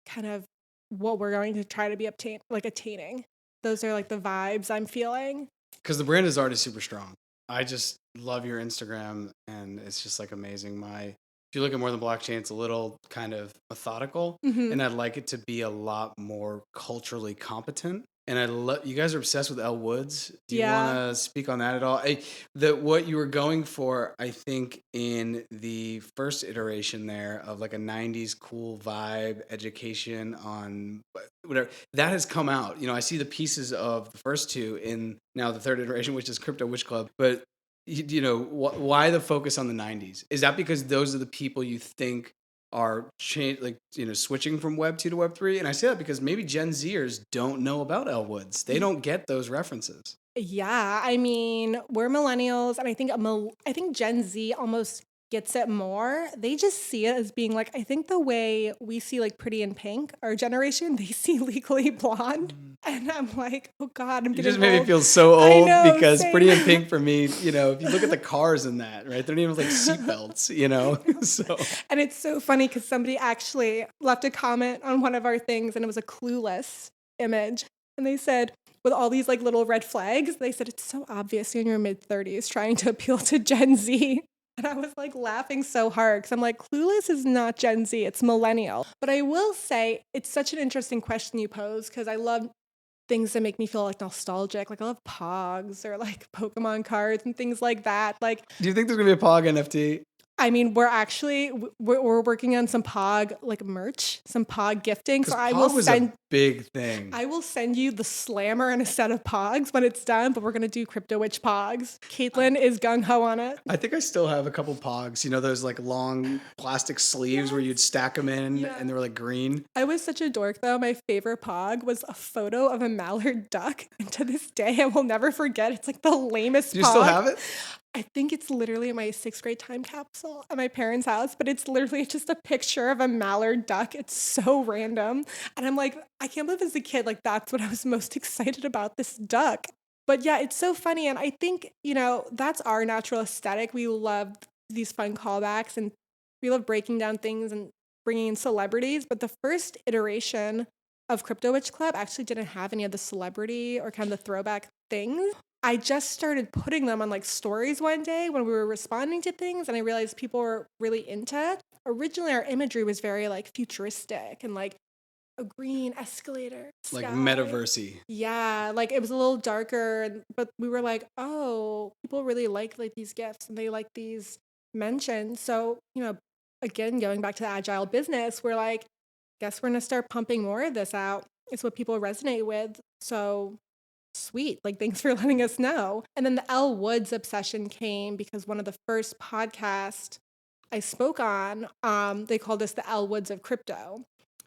[SPEAKER 2] kind of what we're going to try to be attaining. Those are like the vibes I'm feeling.
[SPEAKER 1] Because the brand is already super strong. I just love your Instagram, and it's just like amazing. If you look at More Than Blockchain, it's a little kind of methodical, and I'd like it to be a lot more culturally competent. And I love you guys are obsessed with Elle Woods. Do you want to speak on that at all? What you were going for, I think, in the first iteration there of like a '90s cool vibe education on whatever that has come out. I see the pieces of the first two in now the third iteration, which is Crypto Witch Club. But why the focus on the '90s? Is that because those are the people you think are switching from Web 2 to Web 3? And I say that because maybe Gen Zers don't know about Elle Woods. They don't get those references.
[SPEAKER 2] Yeah, I mean, we're millennials, and I think Gen Z almost gets it more. They just see it as being like, I think the way we see like Pretty in Pink, our generation, they see Legally Blonde. And I'm like, oh God, I'm getting old.
[SPEAKER 1] You just made me feel so old because
[SPEAKER 2] same.
[SPEAKER 1] Pretty in Pink for me, if you look at the cars in that, right? They're not even like seatbelts, So.
[SPEAKER 2] And it's so funny because somebody actually left a comment on one of our things, and it was a Clueless image. And they said, with all these like little red flags, they said, it's so obvious you're in your mid-30s trying to appeal to Gen Z. And I was like laughing so hard because I'm like, Clueless is not Gen Z, it's millennial. But I will say it's such an interesting question you pose, because I love things that make me feel like nostalgic. Like I love Pogs or like Pokemon cards and things like that. Like,
[SPEAKER 1] do you think there's gonna be a Pog NFT?
[SPEAKER 2] I mean, we're working on some Pog like merch, some Pog gifting. So
[SPEAKER 1] Pog was a big thing.
[SPEAKER 2] I will send you the slammer and a set of Pogs when it's done, but we're gonna do Crypto Witch Pogs. Caitlin is gung ho on it.
[SPEAKER 1] I think I still have a couple Pogs. Those like long plastic sleeves where you'd stack them in, and they were like green.
[SPEAKER 2] I was such a dork though. My favorite Pog was a photo of a mallard duck, and to this day I will never forget. It's like the lamest.
[SPEAKER 1] Do you
[SPEAKER 2] Pog.
[SPEAKER 1] still have it?
[SPEAKER 2] I think it's literally in my 6th grade time capsule at my parents' house, but it's literally just a picture of a mallard duck. It's so random. And I'm like, I can't believe as a kid, like that's what I was most excited about, this duck. But yeah, it's so funny. And I think, that's our natural aesthetic. We love these fun callbacks, and we love breaking down things and bringing in celebrities. But the first iteration of Crypto Witch Club actually didn't have any of the celebrity or kind of the throwback things. I just started putting them on like stories one day when we were responding to things, and I realized people were really into it. Originally, our imagery was very like futuristic and like a green escalator.
[SPEAKER 1] Like metaversey.
[SPEAKER 2] Yeah, like it was a little darker, but we were like, oh, people really like these gifts and they like these mentions. So, again, going back to the agile business, we're like, guess we're going to start pumping more of this out. It's what people resonate with. So sweet. Like, thanks for letting us know. And then the Elle Woods obsession came because one of the first podcasts I spoke on, they called us the Elle Woods of crypto.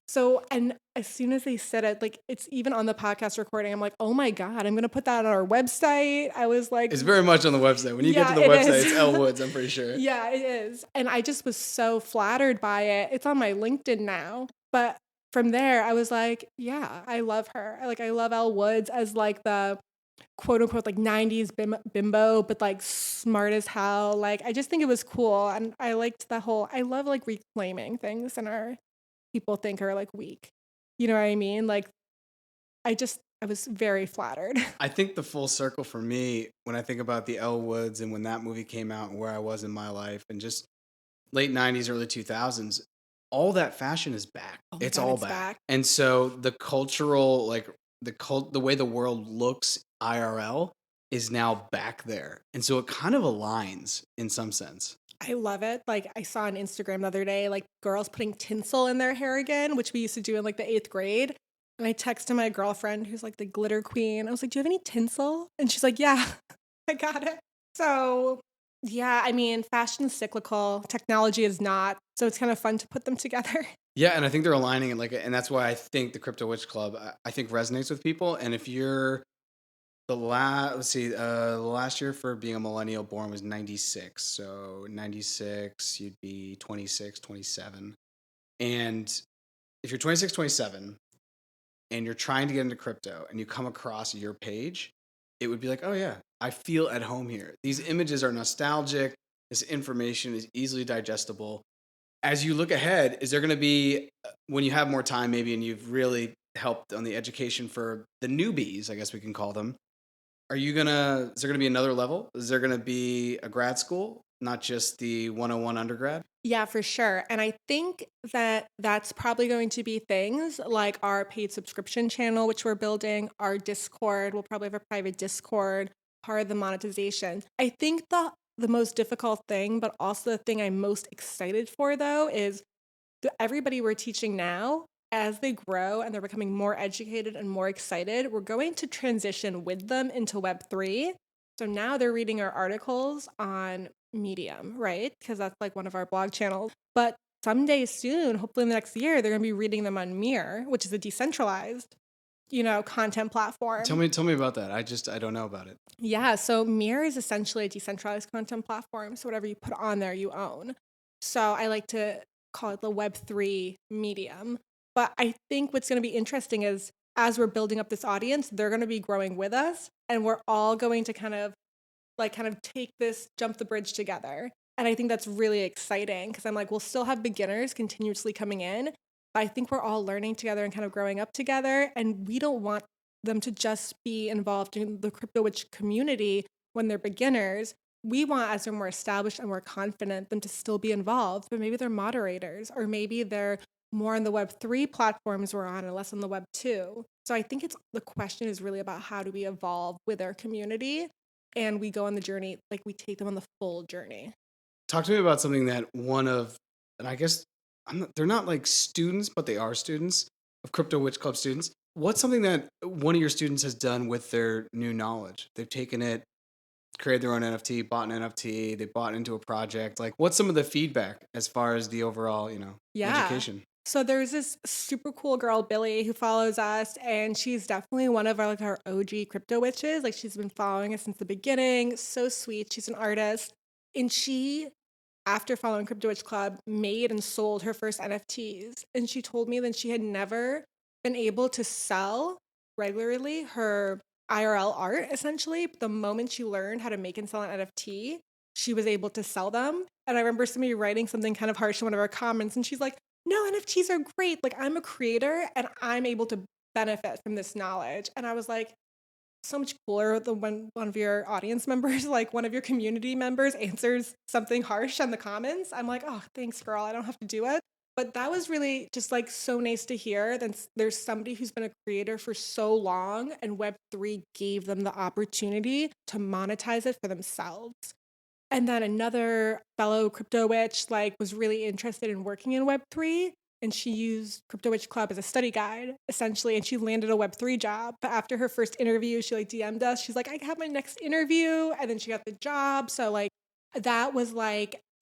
[SPEAKER 2] So, and as soon as they said it, like it's even on the podcast recording, I'm like, oh my God, I'm going to put that on our website. I was like,
[SPEAKER 1] it's very much on the website. When you get to the website, it's Elle Woods, I'm pretty sure.
[SPEAKER 2] Yeah, it is. And I just was so flattered by it. It's on my LinkedIn now. But from there, I was like, yeah, I love her. I love Elle Woods as like the quote unquote like 90s bimbo, but like smart as hell. Like, I just think it was cool. And I liked I love like reclaiming things in our people think are like weak. You know what I mean? Like, I was very flattered.
[SPEAKER 1] I think the full circle for me, when I think about the Elle Woods and when that movie came out and where I was in my life and just late 90s, early 2000s, all that fashion is back. It's all back. And so the cultural, like the way the world looks IRL is now back there. And so it kind of aligns in some sense.
[SPEAKER 2] I love it. Like I saw on Instagram the other day, like girls putting tinsel in their hair again, which we used to do in like the 8th grade. And I texted my girlfriend who's like the glitter queen. I was like, "Do you have any tinsel?" And she's like, "Yeah, I got it." So yeah, I mean, fashion's cyclical, technology is not. So it's kind of fun to put them together.
[SPEAKER 1] Yeah, and I think they're aligning it and that's why I think the Crypto Witch Club I think resonates with people. And if you're the last year for being a millennial born was 96. So 96, you'd be 26, 27. And if you're 26, 27, and you're trying to get into crypto and you come across your page, it would be like, oh yeah, I feel at home here. These images are nostalgic. This information is easily digestible. As you look ahead, is there going to be, when you have more time maybe and you've really helped on the education for the newbies, I guess we can call them, is there gonna be another level? Is there gonna be a grad school, not just the 101 undergrad?
[SPEAKER 2] Yeah, for sure. And I think that that's probably going to be things like our paid subscription channel, which we're building, our Discord. We'll probably have a private Discord, part of the monetization. I think the most difficult thing, but also the thing I'm most excited for, though, is everybody we're teaching now, as they grow and they're becoming more educated and more excited, we're going to transition with them into Web3. So now they're reading our articles on Medium, right? Because that's like one of our blog channels. But someday soon, hopefully in the next year, they're going to be reading them on Mir, which is a decentralized, content platform.
[SPEAKER 1] Tell me about that. I don't know about it.
[SPEAKER 2] Yeah, so Mir is essentially a decentralized content platform. So whatever you put on there, you own. So I like to call it the Web3 medium. But I think what's going to be interesting is as we're building up this audience, they're going to be growing with us, and we're all going to kind of take this, jump the bridge together. And I think that's really exciting because I'm like, we'll still have beginners continuously coming in, but I think we're all learning together and kind of growing up together. And we don't want them to just be involved in the Crypto Witch community when they're beginners. We want, as they're more established and more confident, them to still be involved, but maybe they're moderators, or maybe they're more on the Web3 platforms we're on and less on the Web2. So I think the question is really about how do we evolve with our community, and we go on the journey, like we take them on the full journey.
[SPEAKER 1] Talk to me about something that and I guess they're not like students, but they are students of Crypto Witch Club students. What's something that one of your students has done with their new knowledge? They've taken it, created their own NFT, bought an NFT, they bought into a project. Like, what's some of the feedback as far as the overall, education?
[SPEAKER 2] So there's this super cool girl, Billy, who follows us, and she's definitely one of our OG crypto witches. Like, she's been following us since the beginning. So sweet. She's an artist. And she, after following Crypto Witch Club, made and sold her first NFTs. And she told me that she had never been able to sell regularly her IRL art, essentially. The moment she learned how to make and sell an NFT, she was able to sell them. And I remember somebody writing something kind of harsh in one of our comments, and she's like, "No, NFTs are great. Like, I'm a creator and I'm able to benefit from this knowledge." And I was like, so much cooler than when one of your audience members, like one of your community members, answers something harsh in the comments. I'm like, oh, thanks, girl. I don't have to do it. But that was really just like so nice to hear that there's somebody who's been a creator for so long, and Web3 gave them the opportunity to monetize it for themselves. And then another fellow crypto witch was really interested in working in Web3, and she used Crypto Witch Club as a study guide, essentially, and she landed a Web3 job. But after her first interview, she DM'd us. She's like, "I have my next interview," and then she got the job. So that was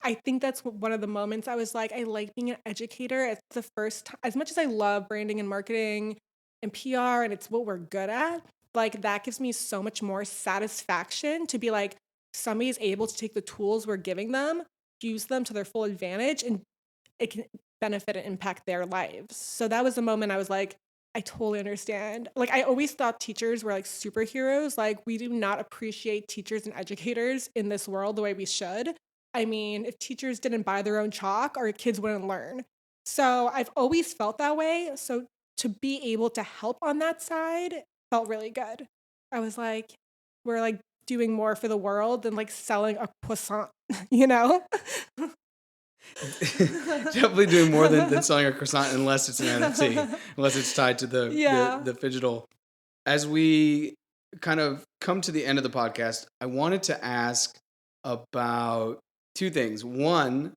[SPEAKER 2] I think that's one of the moments I was like, I like being an educator. It's the first time, as much as I love branding and marketing and PR, and it's what we're good at, that gives me so much more satisfaction to be like, somebody's able to take the tools we're giving them, use them to their full advantage, and it can benefit and impact their lives. So that was the moment I was like, I totally understand. I always thought teachers were superheroes. We do not appreciate teachers and educators in this world the way we should. I mean, if teachers didn't buy their own chalk, our kids wouldn't learn. So I've always felt that way. So to be able to help on that side felt really good. I was like, we're doing more for the world than selling a croissant, you know?
[SPEAKER 1] Definitely doing more than selling a croissant, unless it's an NFT, unless it's tied to the digital. As we kind of come to the end of the podcast, I wanted to ask about two things. One,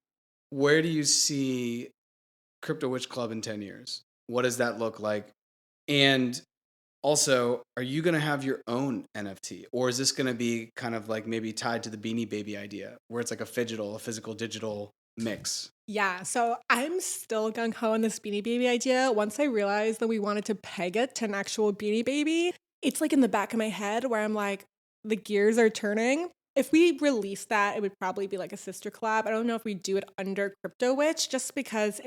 [SPEAKER 1] where do you see Crypto Witch Club in 10 years? What does that look like? And also, are you going to have your own NFT, or is this going to be kind of like maybe tied to the Beanie Baby idea, where it's like a physical digital mix?
[SPEAKER 2] Yeah, so I'm still gung ho on this Beanie Baby idea. Once I realized that we wanted to peg it to an actual Beanie Baby, it's like in the back of my head where I'm like, the gears are turning. If we release that, it would probably be like a sister collab. I don't know if we do it under Crypto Witch, just because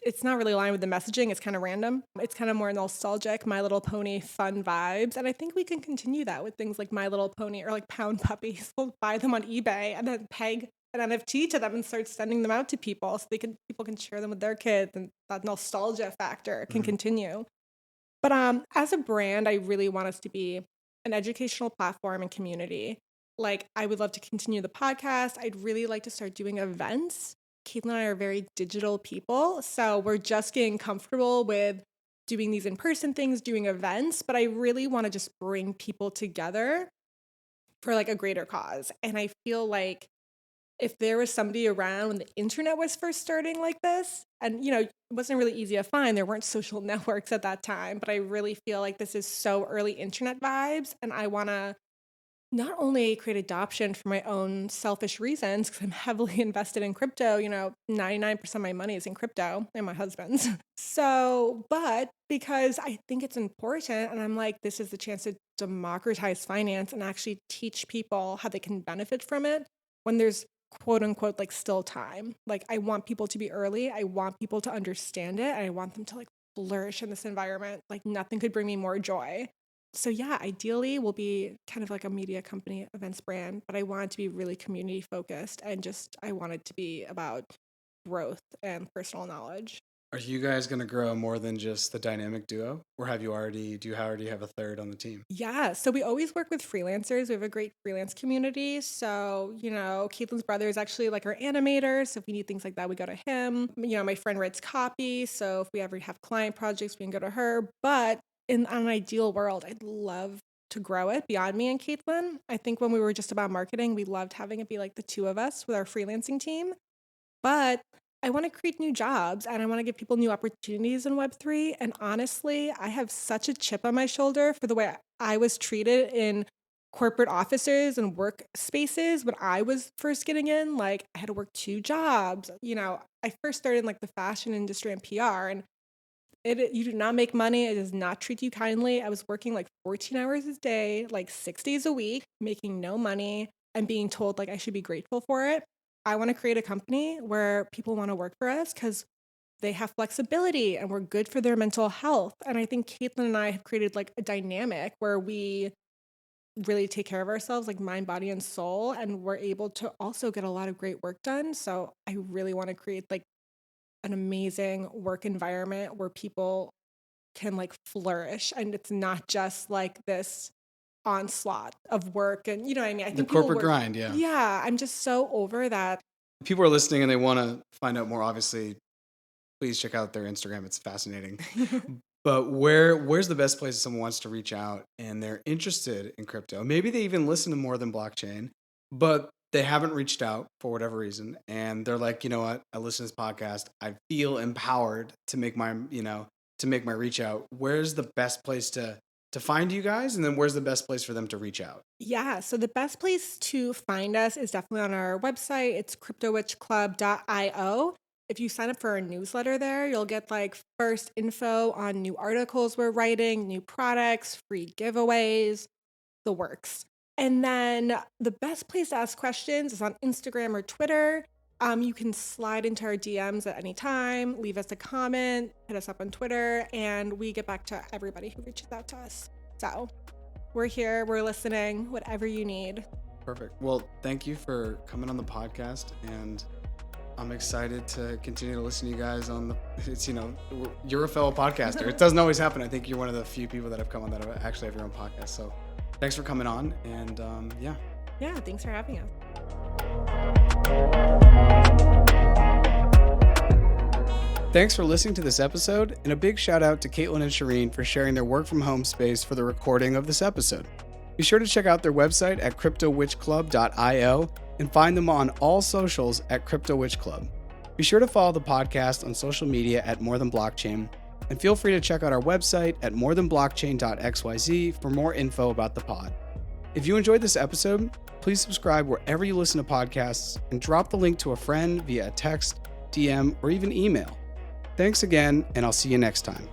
[SPEAKER 2] it's not really aligned with the messaging. It's kind of random. It's kind of more nostalgic, My Little Pony fun vibes. And I think we can continue that with things like My Little Pony or like Pound Puppies. We'll buy them on eBay and then peg an NFT to them and start sending them out to people so people can share them with their kids, and that nostalgia factor can continue. But as a brand, I really want us to be an educational platform and community. Like, I would love to continue the podcast. I'd really like to start doing events. Caitlin and I are very digital people, so we're just getting comfortable with doing these in-person things, doing events, but I really want to just bring people together for like a greater cause. And I feel like if there was somebody around when the internet was first starting like this, and it wasn't really easy to find, there weren't social networks at that time, but I really feel like this is so early internet vibes, and I want to not only create adoption for my own selfish reasons, because I'm heavily invested in crypto, 99% of my money is in crypto and my husband's. So, but because I think it's important, and I'm like, this is the chance to democratize finance and actually teach people how they can benefit from it when there's quote unquote like still time. Like, I want people to be early. I want people to understand it. And I want them to like flourish in this environment. Like, nothing could bring me more joy. So yeah, ideally we'll be kind of like a media company, events brand, but I want it to be really community focused, and I want it to be about growth and personal knowledge.
[SPEAKER 1] Are you guys going to grow more than just the dynamic duo, or do you already have a third on the team?
[SPEAKER 2] Yeah, so we always work with freelancers. We have a great freelance community. So, Caitlin's brother is actually like our animator. So if we need things like that, we go to him. My friend writes copy. So if we ever have client projects, we can go to her. But in an ideal world, I'd love to grow it beyond me and Caitlin. I think when we were just about marketing, we loved having it be like the two of us with our freelancing team. But I want to create new jobs, and I want to give people new opportunities in Web3. And honestly, I have such a chip on my shoulder for the way I was treated in corporate offices and workspaces when I was first getting in. Like, I had to work 2 jobs. I first started in like the fashion industry and PR, and you do not make money. It does not treat you kindly. I was working like 14 hours a day, like 6 days a week, making no money, and being told like I should be grateful for it. I want to create a company where people want to work for us because they have flexibility and we're good for their mental health. And I think Caitlin and I have created like a dynamic where we really take care of ourselves, like mind, body, and soul. And we're able to also get a lot of great work done. So I really want to create like an amazing work environment where people can like flourish. And it's not just like this onslaught of work, and I think
[SPEAKER 1] the corporate grind.
[SPEAKER 2] Yeah, I'm just so over that.
[SPEAKER 1] People are listening and they want to find out more. Obviously, please check out their Instagram. It's fascinating. But where's the best place if someone wants to reach out and they're interested in crypto? Maybe they even listen to more than blockchain, but they haven't reached out for whatever reason, and they're like, you know what, I listen to this podcast, I feel empowered to make my reach out. Where's the best place to find you guys, and then where's the best place for them to reach out?
[SPEAKER 2] Yeah, so the best place to find us is definitely on our website. It's cryptowitchclub.io. If you sign up for our newsletter there, you'll get like first info on new articles we're writing, new products, free giveaways, the works. And then the best place to ask questions is on Instagram or Twitter. You can slide into our DMs at any time, leave us a comment, hit us up on Twitter, and we get back to everybody who reaches out to us. So we're here, we're listening, whatever you need.
[SPEAKER 1] Perfect. Well, thank you for coming on the podcast, and I'm excited to continue to listen to you guys you're a fellow podcaster. It doesn't always happen. I think you're one of the few people that have come on that actually have your own podcast. So thanks for coming on, and yeah.
[SPEAKER 2] Yeah, thanks for having us.
[SPEAKER 1] Thanks for listening to this episode, and a big shout out to Caitlin and Shirin for sharing their work from home space for the recording of this episode. Be sure to check out their website at cryptowitchclub.io and find them on all socials at cryptowitchclub. Be sure to follow the podcast on social media at More Than Blockchain, and feel free to check out our website at morethanblockchain.xyz for more info about the pod. If you enjoyed this episode, please subscribe wherever you listen to podcasts and drop the link to a friend via a text, DM, or even email. Thanks again, and I'll see you next time.